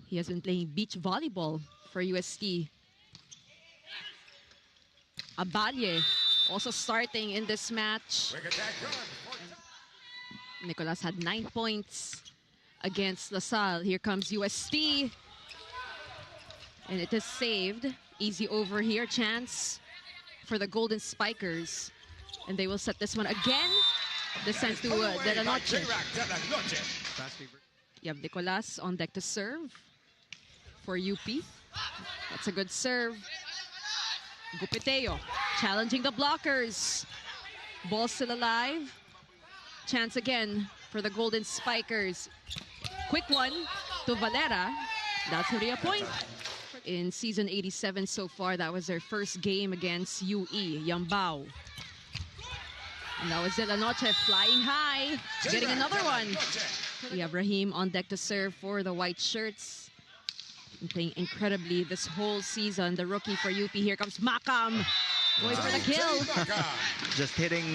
He has been playing beach volleyball for UST. Abalye also starting in this match. Nicolas had 9 points against LaSalle. Here comes UST. And it is saved. Easy over here. Chance for the Golden Spikers. And they will set this one again. This time to De La Noche. You have Nicolas on deck to serve for UP. That's a good serve. Gupiteo challenging the blockers. Ball still alive. Chance again for the Golden Spikers. Quick one to Valera. That's already a point. In season 87 so far, that was their first game against UE, Yambao. And that was De La Noche flying high, getting another one. We have Rahim on deck to serve for the White Shirts. Playing incredibly this whole season. The rookie for UP. Here comes Makam. Going for the kill. Just hitting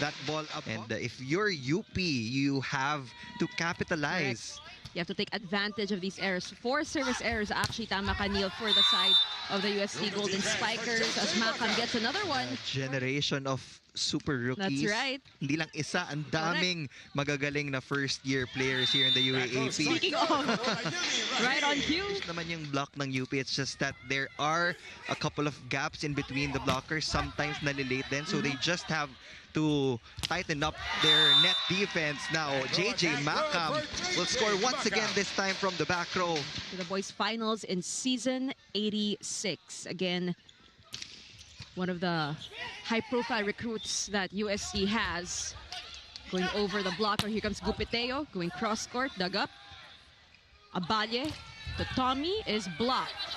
that ball up. And if you're UP, you have to capitalize. Correct. You have to take advantage of these errors. 4 service errors actually, tama ka, Neil, for the side of the UST Golden Spikers as Makam gets another one. A generation of super rookies. That's right. Hindi lang isa, ang daming magagaling na first-year players here in the UAAP. Speaking of, right on cue. Naman yung block ng UP, it's just that there are a couple of gaps in between the blockers. Sometimes nalilate din, so they just have to tighten up their net defense. Now, JJ Makam will score once again, this time from the back row. To the boys finals in season 86. Again, one of the high-profile recruits that UST has. Going over the blocker, here comes Gupiteo, going cross-court, dug up. Abalye to Tommy is blocked.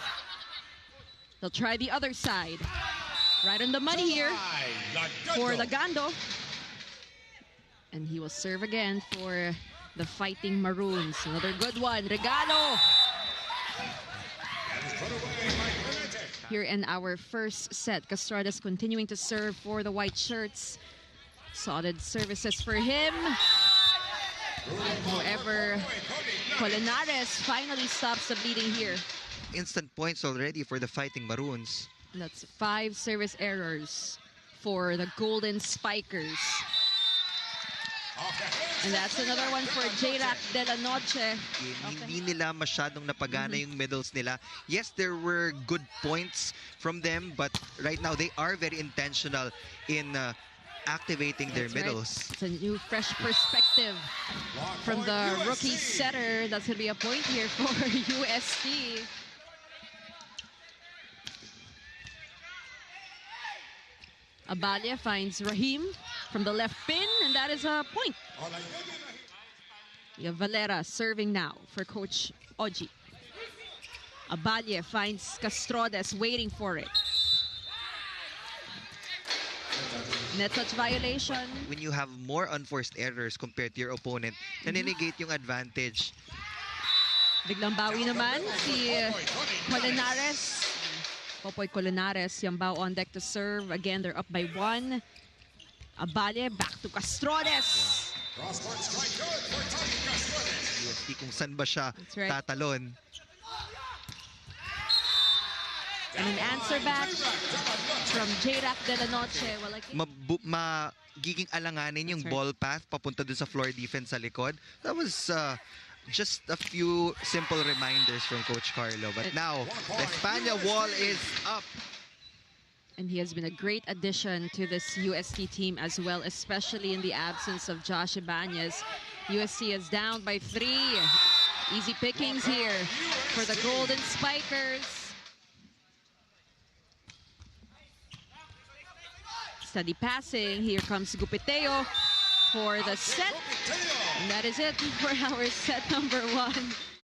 They'll try the other side. Right on the money here for Lagando. And he will serve again for the Fighting Maroons. Another good one, Regalo. Here in our first set, Castrades continuing to serve for the White Shirts. Solid services for him. However, Colinares finally stops the bleeding here. Instant points already for the Fighting Maroons. That's 5 service errors for the Golden Spikers. And that's another one for J-Rack De La Noche. Hindi nila masyadong napagana yung middles nila. Yes, there were good points from them, but right now they are very intentional in activating their middles. Right. It's a new, fresh perspective from the rookie setter. That's going to be a point here for UST. Abalye finds Rahim from the left pin, and that is a point. You have Valera serving now for Coach Oji. Abalye finds Castrades waiting for it. Net touch violation. When you have more unforced errors compared to your opponent, naninegate yung advantage. Biglang bawi naman si Colinares. Popoy Colinares, Yambao on deck to serve. Again, they're up by 1. Abalye back to Castrades. UST kung saan ba siya tatalon. And an answer back from J-Rack De La Noche. Well, Magiging alanganin yung ball path papunta dun sa floor defense sa likod. That was just a few simple reminders from Coach Carlo. But now, the Espana wall is up. And he has been a great addition to this UST team as well, especially in the absence of Josh Ibanez. UST is down by 3. Easy pickings here for the Golden Spikers. Steady passing. Here comes Gupiteo for the set. And that is it for our set number 1.